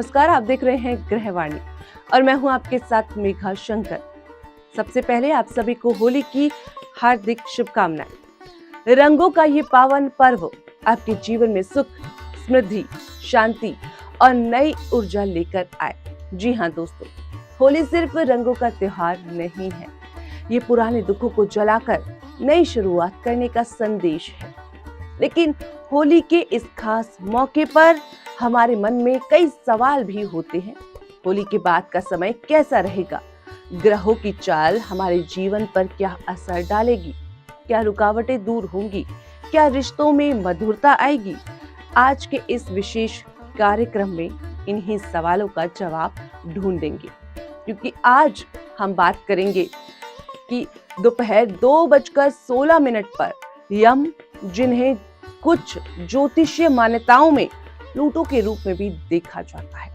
नमस्कार, आप देख रहे हैं ग्रहवाणी और मैं हूं आपके साथ मेघा शंकर। सबसे पहले आप सभी को होली की हार्दिक शुभकामनाएं। रंगों का ये पावन पर्व आपके जीवन में सुख, समृद्धि, शांति और नई ऊर्जा लेकर आए। जी हाँ दोस्तों, होली सिर्फ रंगों का त्योहार नहीं है, ये पुराने दुखों को जलाकर नई शुरुआत करने का संदेश है। लेकिन होली के इस खास मौके पर हमारे मन में कई सवाल भी होते हैं। होली के बाद का समय कैसा रहेगा? ग्रहों की चाल हमारे जीवन पर क्या असर डालेगी? क्या रुकावटें दूर होंगी? क्या रिश्तों में मधुरता आएगी? आज के इस विशेष कार्यक्रम में इन्हीं सवालों का जवाब ढूंढेंगे, क्योंकि आज हम बात करेंगे कि दोपहर 2:16 पर यम, जिन्हें कुछ ज्योतिषीय मान्यताओं में प्लूटो के रूप में भी देखा जाता है,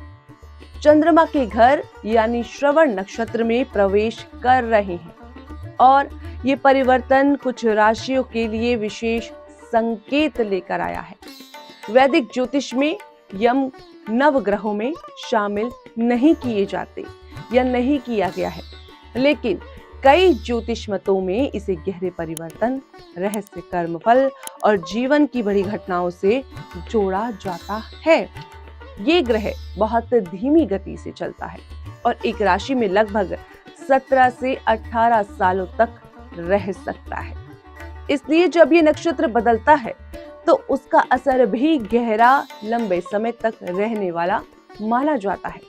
चंद्रमा के घर यानी श्रवण नक्षत्र में प्रवेश कर रहे हैं और ये परिवर्तन कुछ राशियों के लिए विशेष संकेत लेकर आया है। वैदिक ज्योतिष में यम नवग्रहों में शामिल नहीं किए जाते या नहीं किया गया है, लेकिन कई ज्योतिष मतों में इसे गहरे परिवर्तन, रहस्य, कर्मफल और जीवन की बड़ी घटनाओं से जोड़ा जाता है। ये ग्रह बहुत धीमी गति से चलता है और एक राशि में लगभग 17 से 18 सालों तक रह सकता है। इसलिए जब ये नक्षत्र बदलता है तो उसका असर भी गहरा, लंबे समय तक रहने वाला माना जाता है।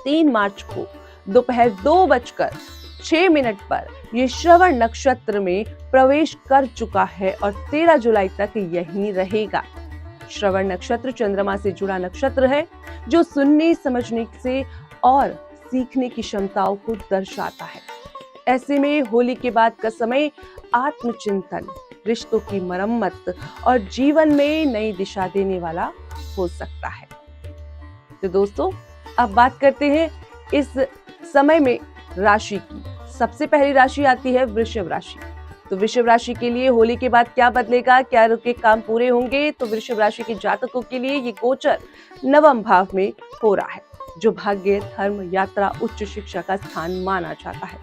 3 मार्च को दोपहर 2:06 पर ये श्रवण नक्षत्र में प्रवेश कर चुका है और 13 जुलाई तक यहीं रहेगा। श्रवण नक्षत्र चंद्रमा से जुड़ा नक्षत्र है, जो सुनने, समझने से और सीखने की क्षमताओं को दर्शाता है। ऐसे में होली के बाद का समय आत्मचिंतन, रिश्तों की मरम्मत और जीवन में नई दिशा देने वाला हो सकता है। तो दोस्तों, अब बात करते हैं इस समय में राशि की। सबसे पहली राशि आती है वृषभ राशि। तो वृषभ राशि के लिए होली के बाद क्या बदलेगा, क्या रुके काम पूरे होंगे? तो वृषभ राशि के जातकों के लिए ये गोचर नवम भाव में हो रहा है, जो भाग्य, धर्म, यात्रा, उच्च शिक्षा का स्थान माना जाता है।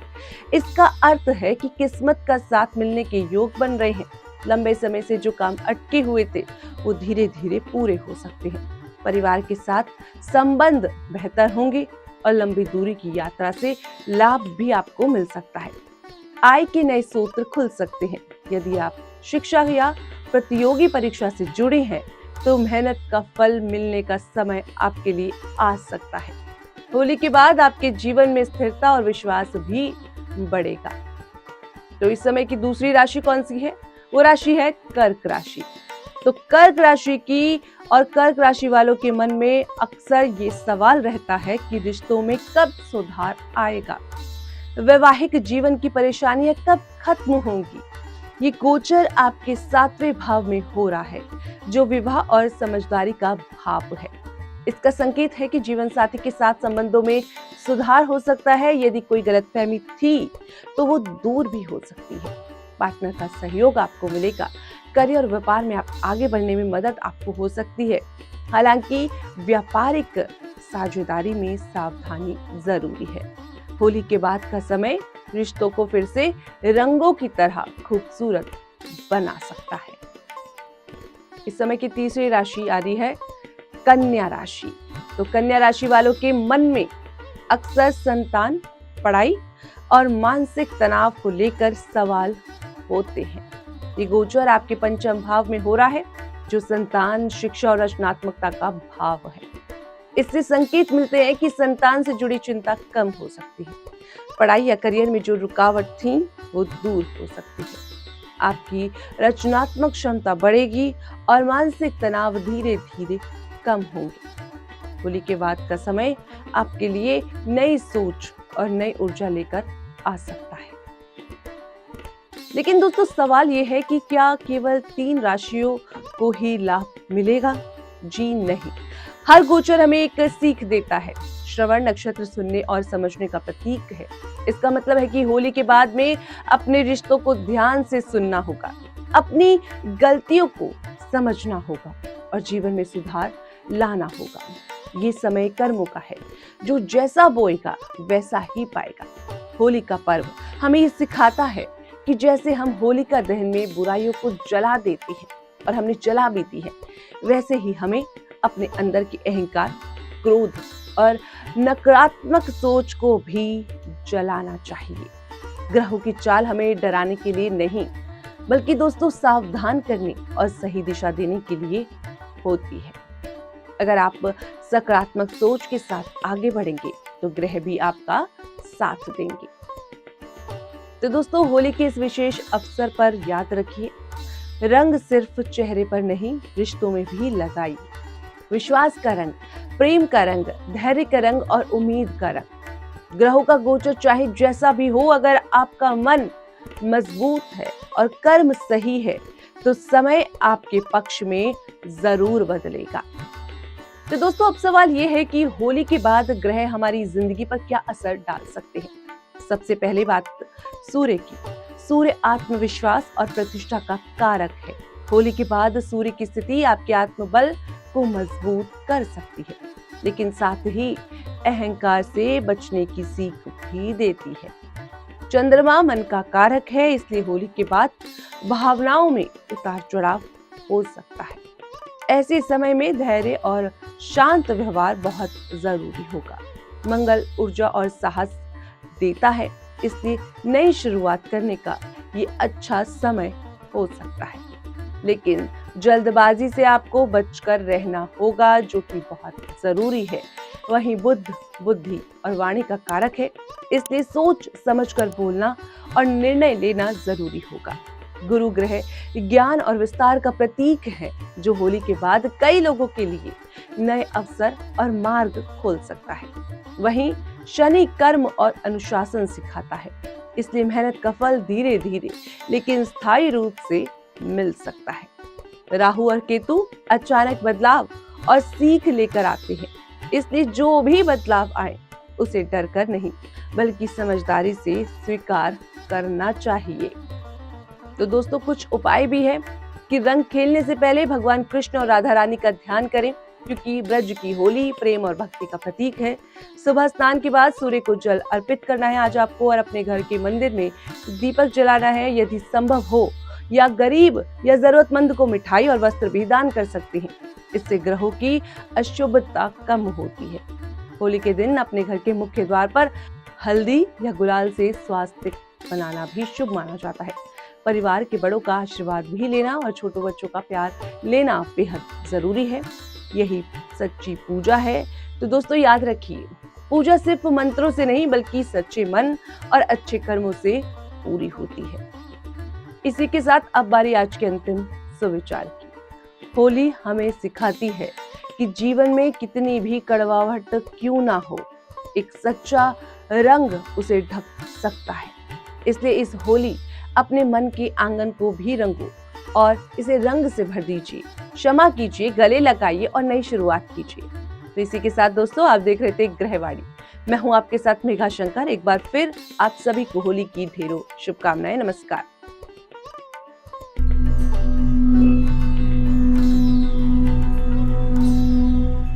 इसका अर्थ है कि किस्मत का साथ मिलने के योग बन रहे हैं। लंबे समय से जो काम अटके हुए थे वो धीरे धीरे पूरे हो सकते हैं। परिवार के साथ संबंध बेहतर होंगे और लंबी दूरी की यात्रा से लाभ भी आपको मिल सकता है। आय के नए स्रोत खुल सकते हैं। यदि आप शिक्षा या प्रतियोगी परीक्षा से जुड़े हैं तो मेहनत का फल मिलने का समय आपके लिए आ सकता है। होली के बाद आपके जीवन में स्थिरता और विश्वास भी बढ़ेगा। तो इस समय की दूसरी राशि कौन सी है? वो राशि है कर्क राशि। तो कर्क राशि की और कर्क राशि वालों के मन में अक्सर ये सवाल रहता है कि रिश्तों में कब सुधार आएगा, वैवाहिक जीवन की परेशानियां कब खत्म होंगी। ये गोचर आपके 7वें भाव में हो रहा है, जो विवाह और समझदारी का भाव है। इसका संकेत है कि जीवन साथी के साथ संबंधों में सुधार हो सकता है। यदि कोई गलतफहमी थी तो वो दूर भी हो सकती है। पार्टनर का सहयोग आपको मिलेगा। करियर और व्यापार में आप आगे बढ़ने में मदद आपको हो सकती है। हालांकि व्यापारिक साझेदारी में सावधानी जरूरी है। होली के बाद का समय रिश्तों को फिर से रंगों की तरह खूबसूरत बना सकता है। इस समय की तीसरी राशि आ रही है कन्या राशि। तो कन्या राशि वालों के मन में अक्सर संतान, पढ़ाई और मानसिक तनाव को लेकर सवाल होते हैं। ये गोचर आपके 5वें भाव में हो रहा है, जो संतान, शिक्षा और रचनात्मकता का भाव है। इससे संकेत मिलते हैं कि संतान से जुड़ी चिंता कम हो सकती है। पढ़ाई या करियर में जो रुकावट थी वो दूर हो सकती है। आपकी रचनात्मक क्षमता बढ़ेगी और मानसिक तनाव धीरे धीरे कम होंगे। होली के बाद का समय आपके लिए नई सोच और नई ऊर्जा लेकर आ सकता है। लेकिन दोस्तों, सवाल ये है कि क्या केवल 3 राशियों को ही लाभ मिलेगा? जी नहीं, हर गोचर हमें एक सीख देता है। श्रवण नक्षत्र सुनने और समझने का प्रतीक है। इसका मतलब है कि होली के बाद में अपने रिश्तों को ध्यान से सुनना होगा, अपनी गलतियों को समझना होगा और जीवन में सुधार लाना होगा। ये समय कर्मों का है, जो जैसा बोएगा वैसा ही पाएगा। होली का पर्व हमें ये सिखाता है कि जैसे हम होलिका दहन में बुराइयों को जला देती हैं और हमने जला भी दी है, वैसे ही हमें अपने अंदर की अहंकार, क्रोध और नकारात्मक सोच को भी जलाना चाहिए। ग्रहों की चाल हमें डराने के लिए नहीं, बल्कि दोस्तों सावधान करने और सही दिशा देने के लिए होती है। अगर आप सकारात्मक सोच के साथ आगे बढ़ेंगे तो ग्रह भी आपका साथ देंगे। तो दोस्तों, होली के इस विशेष अवसर पर याद रखिए, रंग सिर्फ चेहरे पर नहीं, रिश्तों में भी लगाइए। विश्वास का रंग, प्रेम का रंग, धैर्य का रंग और उम्मीद का रंग। ग्रहों का गोचर चाहे जैसा भी हो, अगर आपका मन मजबूत है और कर्म सही है तो समय आपके पक्ष में जरूर बदलेगा। तो दोस्तों, अब सवाल ये है कि होली के बाद ग्रह हमारी जिंदगी पर क्या असर डाल सकते हैं। सबसे पहले बात सूर्य की। सूर्य आत्मविश्वास और प्रतिष्ठा का कारक है। होली के बाद सूर्य की स्थिति आपके आत्मबल को मजबूत कर सकती है, लेकिन साथ ही अहंकार से बचने की सीख भी देती है। चंद्रमा मन का कारक है, इसलिए होली के बाद भावनाओं में उतार चढ़ाव हो सकता है। ऐसे समय में धैर्य और शांत व्यवहार बहुत जरूरी होगा। मंगल ऊर्जा और साहस देता है, इसलिए नई शुरुआत करने का ये अच्छा समय हो सकता है, लेकिन जल्दबाजी से आपको बचकर रहना होगा, जो कि बहुत जरूरी है। वहीं बुध बुद्धि और वाणी का कारक है, इसलिए सोच समझकर बोलना और निर्णय लेना जरूरी होगा। गुरु ग्रह ज्ञान और विस्तार का प्रतीक है, जो होली के बाद कई लोगों के लिए नए अवसर और मार्ग खोल सकता है। वहीं शनि कर्म और अनुशासन सिखाता है, इसलिए मेहनत का फल धीरे धीरे लेकिन स्थायी रूप से मिल सकता है। राहु और केतु अचानक बदलाव और सीख लेकर आते हैं, इसलिए जो भी बदलाव आए उसे डर कर नहीं, बल्कि समझदारी से स्वीकार करना चाहिए। तो दोस्तों, कुछ उपाय भी है कि रंग खेलने से पहले भगवान कृष्ण और राधा रानी का ध्यान करें, क्योंकि ब्रज की होली प्रेम और भक्ति का प्रतीक है। सुबह स्नान के बाद सूर्य को जल अर्पित करना है आज आपको, और अपने घर के मंदिर में दीपक जलाना है। यदि संभव हो या गरीब या जरूरतमंद को मिठाई और वस्त्र भी दान कर सकते हैं। इससे ग्रहों की अशुभता कम होती है। होली के दिन अपने घर के मुख्य द्वार पर हल्दी या गुलाल से स्वास्तिक बनाना भी शुभ माना जाता है। परिवार के बड़ों का आशीर्वाद भी लेना और छोटों बच्चों का प्यार लेना बेहद जरूरी है। यही सच्ची पूजा है। तो दोस्तों, याद रखिए, पूजा सिर्फ मंत्रों से नहीं, बल्कि सच्चे मन और अच्छे कर्मों से पूरी होती है। इसी के साथ अब बारी आज के अंतिम सुविचार की। होली हमें सिखाती है कि जीवन में कितनी भी कड़वाहट क्यों ना हो, एक सच्चा रंग उसे ढक सकता है। इसलिए इस होली अपने मन के आंगन को भी रंगो और इसे रंग से भर दीजिए, क्षमा कीजिए, गले लगाइए और नई शुरुआत कीजिए। तो इसी के साथ दोस्तों, आप देख रहे थे ग्रहवाणी। मैं हूं आपके साथ मेघा शंकर। एक बार फिर आप सभी को होली की ढेरों शुभकामनाएं। नमस्कार।